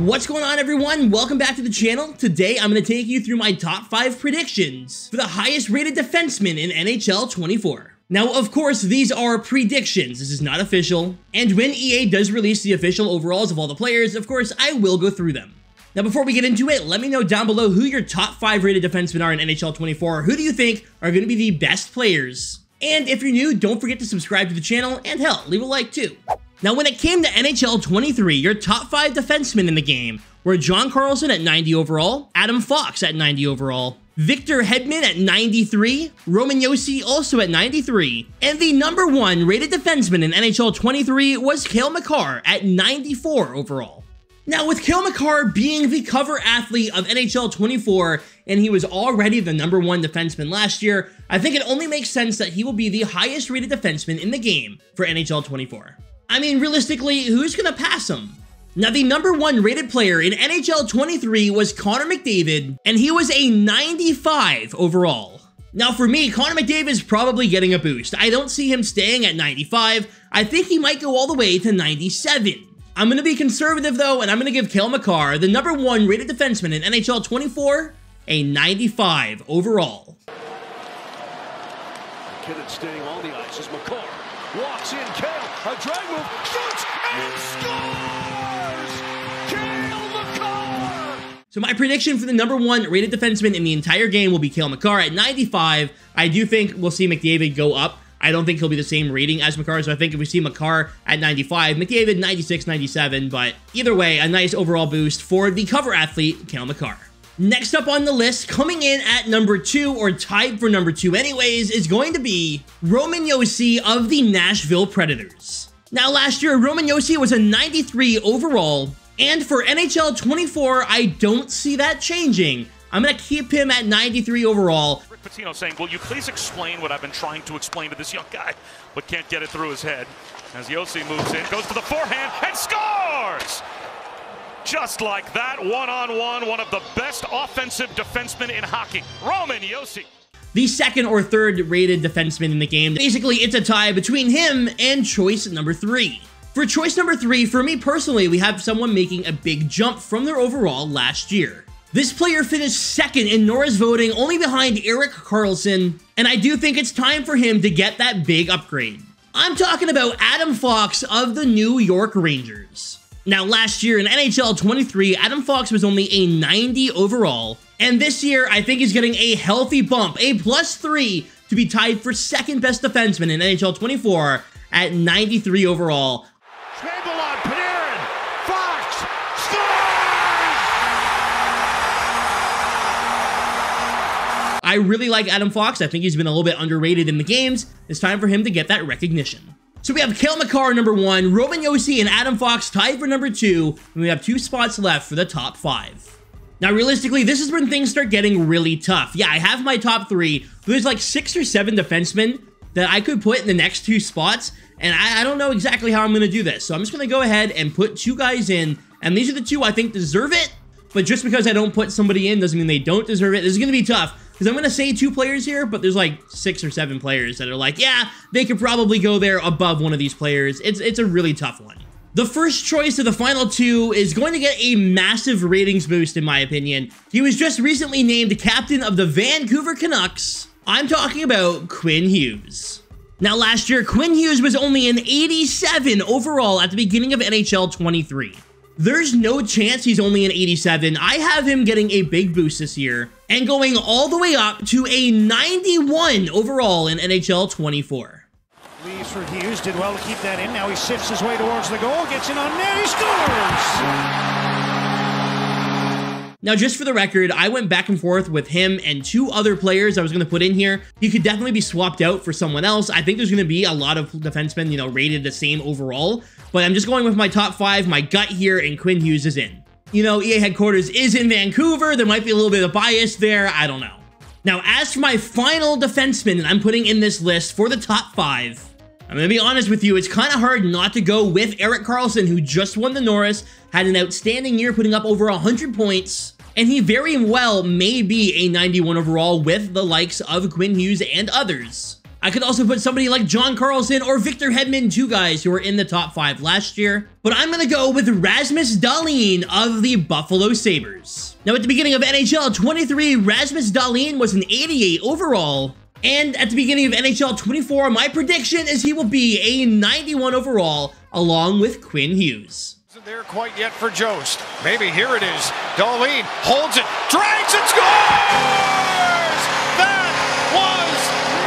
What's going on, everyone? Welcome back to the channel. Today, I'm going to take you through my top 5 predictions for the highest rated defenseman in NHL 24. Now, of course, these are predictions. This is not official. And when EA does release the official overalls of all the players, of course, I will go through them. Now, before we get into it, let me know down below who your top 5 rated defensemen are in NHL 24. Who do you think are going to be the best players? And if you're new, don't forget to subscribe to the channel, and hell, leave a like too. Now, when it came to NHL 23, your top 5 defensemen in the game were John Carlson at 90 overall, Adam Fox at 90 overall, Victor Hedman at 93, Roman Josi also at 93, and the number 1 rated defenseman in NHL 23 was Cale Makar at 94 overall. Now, with Cale Makar being the cover athlete of NHL 24, and he was already the number 1 defenseman last year, I think it only makes sense that he will be the highest rated defenseman in the game for NHL 24. I mean, realistically, who's gonna pass him? Now, the number 1 rated player in NHL 23 was Connor McDavid, and he was a 95 overall. Now, for me, Connor McDavid is probably getting a boost. I don't see him staying at 95. I think he might go all the way to 97. I'm gonna be conservative though, and I'm gonna give Cale Makar, the number 1 rated defenseman in NHL 24, a 95 overall. McKinnon staying on the ice as Makar walks in. Cale, a drag move, shoots and scores! Cale Makar! So my prediction for the number 1 rated defenseman in the entire game will be Cale Makar at 95. I do think we'll see McDavid go up. I don't think he'll be the same rating as Makar, so I think if we see Makar at 95, McDavid 96, 97, but either way, a nice overall boost for the cover athlete, Cale Makar. Next up on the list, coming in at number 2, or tied for number 2 anyways, is going to be Roman Josi of the Nashville Predators. Now, last year, Roman Josi was a 93 overall, and for NHL 24, I don't see that changing. I'm going to keep him at 93 overall. Rick Pitino saying, will you please explain what I've been trying to explain to this young guy, but can't get it through his head. As Josi moves in, goes to the forehand, and scores! Just like that, one-on-one, one of the best offensive defensemen in hockey, Roman Josi. The 2nd or 3rd rated defenseman in the game. Basically, it's a tie between him and choice number 3. For choice number 3, for me personally, we have someone making a big jump from their overall last year. This player finished 2nd in Norris voting, only behind Erik Karlsson, and I do think it's time for him to get that big upgrade. I'm talking about Adam Fox of the New York Rangers. Now, last year in NHL 23, Adam Fox was only a 90 overall, and this year, I think he's getting a healthy bump, a +3, to be tied for 2nd best defenseman in NHL 24 at 93 overall. Scramble on Panarin, Fox, scores! I really like Adam Fox. I think he's been a little bit underrated in the games. It's time for him to get that recognition. So we have Cale Makar number 1, Roman Josi and Adam Fox tied for number 2, and we have 2 spots left for the top 5. Now, realistically, this is when things start getting really tough. Yeah, I have my top 3, but there's like 6 or 7 defensemen that I could put in the next 2 spots, and I don't know exactly how I'm going to do this. So I'm just going to go ahead and put 2 guys in, and these are the 2 I think deserve it, but just because I don't put somebody in doesn't mean they don't deserve it. This is going to be tough, because I'm going to say 2 players here, but there's like 6 or 7 players that are like, yeah, they could probably go there above one of these players. It's a really tough one. The first choice of the final 2 is going to get a massive ratings boost, in my opinion. He was just recently named captain of the Vancouver Canucks. I'm talking about Quinn Hughes. Now, last year, Quinn Hughes was only an 87 overall at the beginning of NHL 23. There's no chance he's only an 87. I have him getting a big boost this year and going all the way up to a 91 overall in NHL 24. Leaves for Hughes, did well to keep that in. Now he sifts his way towards the goal, gets in on net, he scores! Now, just for the record, I went back and forth with him and 2 other players I was going to put in here. He could definitely be swapped out for someone else. I think there's going to be a lot of defensemen, rated the same overall, but I'm just going with my top 5, my gut here, and Quinn Hughes is in. EA headquarters is in Vancouver. There might be a little bit of bias there. I don't know. Now, as for my final defenseman that I'm putting in this list for the top 5, I'm going to be honest with you, it's kind of hard not to go with Erik Karlsson, who just won the Norris, had an outstanding year putting up over 100 points, and he very well may be a 91 overall with the likes of Quinn Hughes and others. I could also put somebody like John Carlson or Victor Hedman, two guys who were in the top 5 last year. But I'm gonna go with Rasmus Dahlin of the Buffalo Sabres. Now at the beginning of NHL 23, Rasmus Dahlin was an 88 overall. And at the beginning of NHL 24, my prediction is he will be a 91 overall along with Quinn Hughes. Isn't there quite yet for Jost. Maybe here it is. Dahlin holds it, drags and scores! That was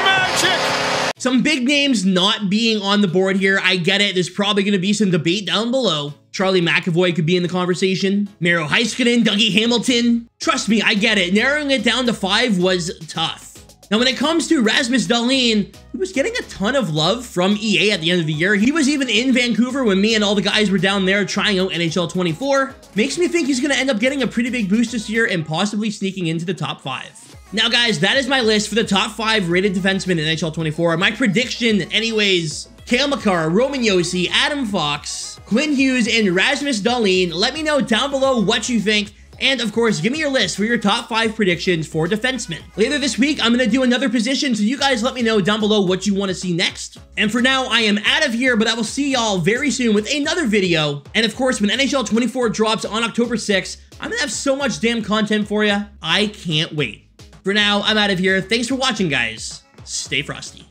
magic! Some big names not being on the board here. I get it. There's probably going to be some debate down below. Charlie McAvoy could be in the conversation. Miro Heiskanen, Dougie Hamilton. Trust me, I get it. Narrowing it down to 5 was tough. Now, when it comes to Rasmus Dahlin, he was getting a ton of love from EA at the end of the year. He was even in Vancouver when me and all the guys were down there trying out NHL 24. Makes me think he's going to end up getting a pretty big boost this year and possibly sneaking into the top 5. Now, guys, that is my list for the top 5 rated defensemen in NHL 24. My prediction, anyways, Cale Makar, Roman Josi, Adam Fox, Quinn Hughes, and Rasmus Dahlin. Let me know down below what you think. And of course, give me your list for your top 5 predictions for defensemen. Later this week, I'm going to do another position, so you guys let me know down below what you want to see next. And for now, I am out of here, but I will see y'all very soon with another video. And of course, when NHL 24 drops on October 6th, I'm going to have so much damn content for you. I can't wait. For now, I'm out of here. Thanks for watching, guys. Stay frosty.